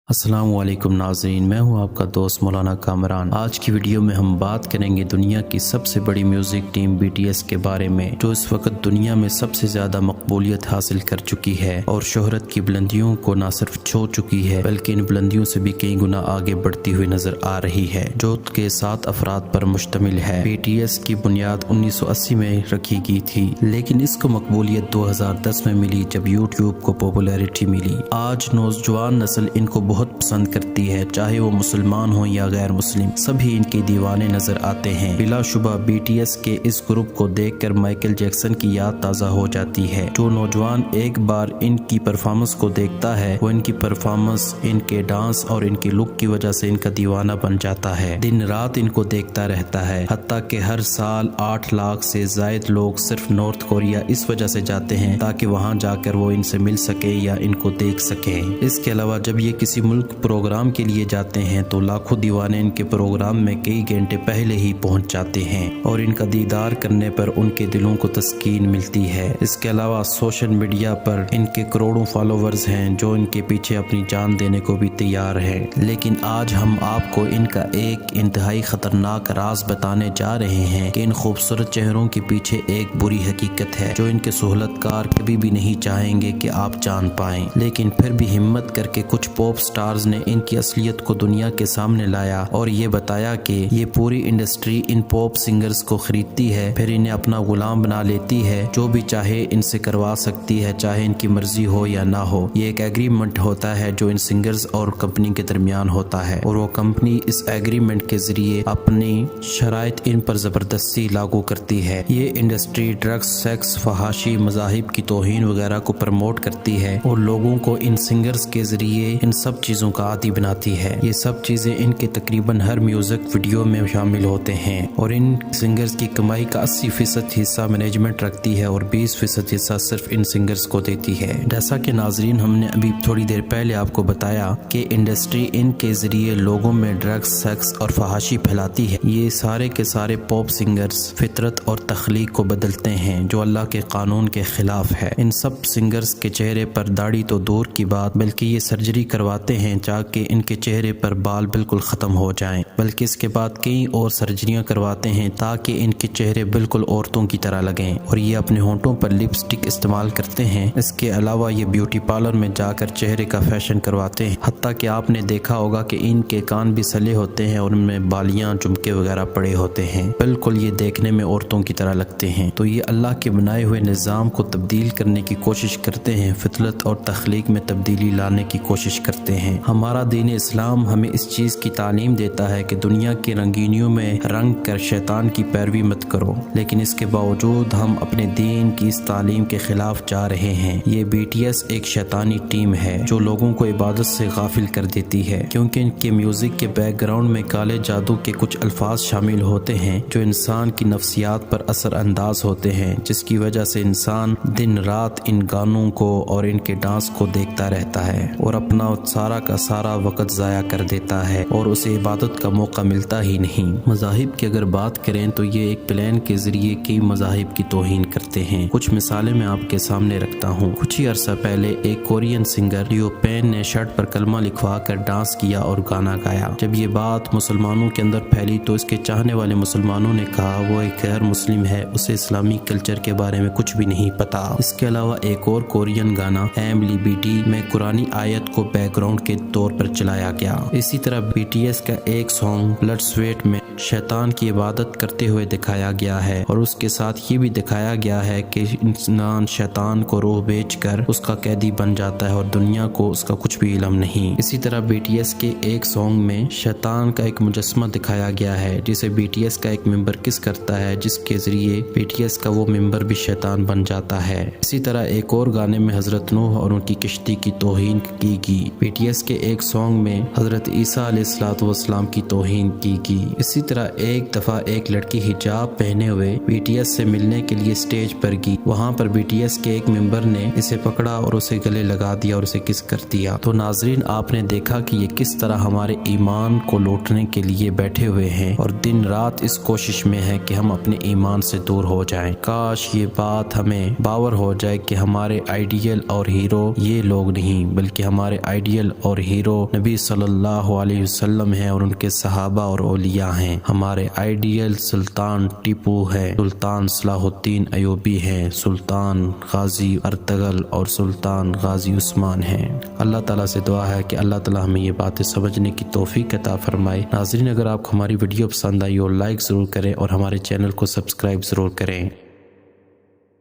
السلام علیکم ناظرین، میں ہوں آپ کا دوست مولانا کامران۔ آج کی ویڈیو میں ہم بات کریں گے دنیا کی سب سے بڑی music team B T S کے بارے میں، جو اس وقت دنیا میں سب سے زیادہ مقبولیت حاصل کر چکی ہے اور شہرت کی بلندیوں کو نہ صرف چھو چکی ہے بلکہ ان بلندیوں سے بھی کئی گنا آگے بڑھتی ہوئی نظر آ رہی ہے، جو کے 7 افراد پر مشتمل ہے۔ بی ٹی ایس کی بنیاد 1980 میں رکھی گئی تھی، لیکن اس کو مقبولیت 2010 میں ملی جب یوٹیوب کو پاپولیرٹی ملی۔ آج نوجوان نسل ان کو بہت پسند کرتی ہے، چاہے وہ مسلمان ہوں یا غیر مسلم، سبھی ان کے دیوانے نظر آتے ہیں۔ بلا شبہ بی ٹی ایس کے اس گروپ کو دیکھ کر مائیکل جیکسن کی یاد تازہ ہو جاتی ہے۔ جو نوجوان ایک بار ان کی پرفارمنس کو دیکھتا ہے، وہ ان کی پرفارمنس، ان کے ڈانس اور ان کی لک کی وجہ سے ان کا دیوانہ بن جاتا ہے، دن رات ان کو دیکھتا رہتا ہے۔ حتیٰ کہ ہر سال 8 لاکھ سے زائد لوگ صرف نارتھ کوریا اس وجہ سے جاتے ہیں تاکہ وہاں جا کر وہ ان سے مل سکے یا ان کو دیکھ سکیں۔ اس کے علاوہ جب یہ کسی ملک پروگرام کے لیے جاتے ہیں تو لاکھوں دیوانے ان کے پروگرام میں کئی گھنٹے پہلے ہی پہنچ جاتے ہیں اور ان کا دیدار کرنے پر ان کے دلوں کو تسکین ملتی ہے۔ اس کے علاوہ سوشل میڈیا پر ان کے کروڑوں فالوورز ہیں جو ان کے پیچھے اپنی جان دینے کو بھی تیار ہیں۔ لیکن آج ہم آپ کو ان کا ایک انتہائی خطرناک راز بتانے جا رہے ہیں کہ ان خوبصورت چہروں کے پیچھے ایک بری حقیقت ہے جو ان کے سہولت کار کبھی بھی نہیں چاہیں گے کہ آپ جان پائیں، لیکن پھر بھی ہمت کر کے کچھ پاپ سٹارز نے ان کی اصلیت کو دنیا کے سامنے لایا اور یہ بتایا کہ یہ پوری انڈسٹری ان پاپ سنگرز کو خریدتی ہے، پھر انہیں اپنا غلام بنا لیتی ہے، جو بھی چاہے ان سے کروا سکتی ہے، چاہے ان کی مرضی ہو یا نہ ہو۔ یہ ایک ایگریمنٹ ہوتا ہے جو ان سنگرز اور کمپنی کے درمیان ہوتا ہے اور وہ کمپنی اس ایگریمنٹ کے ذریعے اپنی شرائط ان پر زبردستی لاگو کرتی ہے۔ یہ انڈسٹری ڈرگز، سیکس، فحاشی، مذاہب کی توہین وغیرہ کو پروموٹ کرتی ہے اور لوگوں کو ان سنگرز کے ذریعے ان سب چیزوں کا عادی بناتی ہے۔ یہ سب چیزیں ان کے تقریباً ہر میوزک ویڈیو میں شامل ہوتے ہیں اور ان سنگرز کی کمائی کا 80% حصہ مینجمنٹ رکھتی ہے اور 20% حصہ صرف ان سنگرز کو دیتی ہے۔ جیسا کہ ناظرین ہم نے ابھی تھوڑی دیر پہلے آپ کو بتایا کہ انڈسٹری ان کے ذریعے لوگوں میں ڈرگز، سیکس اور فحاشی پھیلاتی ہے۔ یہ سارے کے سارے پاپ سنگرز فطرت اور تخلیق کو بدلتے ہیں جو اللہ کے قانون کے خلاف ہے۔ ان سب سنگرز کے چہرے پر داڑھی تو دور کی بات بلکہ یہ سرجری کرواتے ہیں تاکہ ان کے چہرے پر بال بالکل ختم ہو جائیں، بلکہ اس کے بعد کئی اور سرجریاں کرواتے ہیں تاکہ ان کے چہرے بالکل عورتوں کی طرح لگیں، اور یہ اپنے ہونٹوں پر لپسٹک استعمال کرتے ہیں۔ اس کے علاوہ یہ بیوٹی پارلر میں جا کر چہرے کا فیشن کرواتے ہیں، حتیٰ کہ آپ نے دیکھا ہوگا کہ ان کے کان بھی سلے ہوتے ہیں اور ان میں بالیاں، جھمکے وغیرہ پڑے ہوتے ہیں، بالکل یہ دیکھنے میں عورتوں کی طرح لگتے ہیں۔ تو یہ اللہ کے بنائے ہوئے نظام کو تبدیل کرنے کی کوشش کرتے ہیں، فطرت اور تخلیق میں تبدیلی لانے کی کوشش کرتے ہیں۔ ہمارا دین اسلام ہمیں اس چیز کی تعلیم دیتا ہے کہ دنیا کی رنگینیوں میں رنگ کر شیطان کی پیروی مت کرو، لیکن اس کے باوجود ہم اپنے دین کی اس تعلیم کے خلاف جا رہے ہیں۔ یہ بی ٹی ایس ایک شیطانی ٹیم ہے جو لوگوں کو عبادت سے غافل کر دیتی ہے، کیونکہ ان کے میوزک کے بیک گراؤنڈ میں کالے جادو کے کچھ الفاظ شامل ہوتے ہیں جو انسان کی نفسیات پر اثر انداز ہوتے ہیں، جس کی وجہ سے انسان دن رات ان گانوں کو اور ان کے ڈانس کو دیکھتا رہتا ہے اور اپنا سارا کا سارا وقت ضائع کر دیتا ہے اور اسے عبادت کا موقع ملتا ہی نہیں۔ مذاہب کی اگر بات کریں تو یہ ایک پلان کے ذریعے کئی مذاہب کی توہین کرتے ہیں۔ کچھ مثالیں میں آپ کے سامنے رکھتا ہوں۔ کچھ ہی عرصہ پہلے ایک کورین سنگر لیو پین نے شرٹ پر کلمہ لکھوا کر ڈانس کیا اور گانا گایا۔ جب یہ بات مسلمانوں کے اندر پھیلی تو اس کے چاہنے والے مسلمانوں نے کہا وہ ایک غیر مسلم ہے، اسے اسلامی کلچر کے بارے میں کچھ بھی نہیں پتا۔ اس کے علاوہ ایک اور کورین گانا ایم لی بی ٹی میں قرآنی آیت کو بیک گراؤنڈ کے طور پر چلایا گیا۔ اسی طرح بی ٹی ایس کا ایک سانگ بلڈ سویٹ میں شیطان کی عبادت کرتے ہوئے دکھایا گیا ہے اور اس کے ساتھ یہ بھی دکھایا گیا ہے کہ انسان شیطان کو روح بیچ کر اس کا قیدی بن جاتا ہے اور دنیا کو اس کا کچھ بھی علم نہیں۔ اسی طرح بی ٹی ایس کے ایک سانگ میں شیطان کا ایک مجسمہ دکھایا گیا ہے جسے بی ٹی ایس کا ایک ممبر کس کرتا ہے، جس کے ذریعے بی ٹی ایس کا وہ ممبر بھی شیطان بن جاتا ہے۔ اسی طرح ایک اور گانے میں حضرت نوح اور ان کی کشتی کی توہین کی گئی۔ بی ٹی ایس کے ایک سانگ میں حضرت عیسیٰ علیہ السلام کی توہین کی گئی۔ اسی طرح ایک دفعہ ایک لڑکی حجاب پہنے ہوئے بی ٹی ایس سے ملنے کے لیے سٹیج پر گئی، وہاں پر بی ٹی ایس کے ایک ممبر نے اسے پکڑا اور اسے گلے لگا دیا اور اسے کس کر دیا۔ تو ناظرین آپ نے دیکھا کہ یہ کس طرح ہمارے ایمان کو لوٹنے کے لیے بیٹھے ہوئے ہیں اور دن رات اس کوشش میں ہے کہ ہم اپنے ایمان سے دور ہو جائیں۔ کاش یہ بات ہمیں باور ہو جائے کہ ہمارے آئیڈیل اور ہیرو یہ لوگ نہیں بلکہ ہمارے آئیڈیل اور ہیرو نبی صلی اللہ علیہ وسلم ہیں اور ان کے صحابہ اور اولیاء ہیں۔ ہمارے آئیڈیل سلطان ٹیپو ہے، سلطان صلاح الدین ایوبی ہیں، سلطان غازی ارطغرل اور سلطان غازی عثمان ہیں۔ اللہ تعالیٰ سے دعا ہے کہ اللہ تعالیٰ ہمیں یہ باتیں سمجھنے کی توفیق عطا فرمائے۔ ناظرین، اگر آپ کو ہماری ویڈیو پسند آئی ہو لائک ضرور کریں اور ہمارے چینل کو سبسکرائب ضرور کریں۔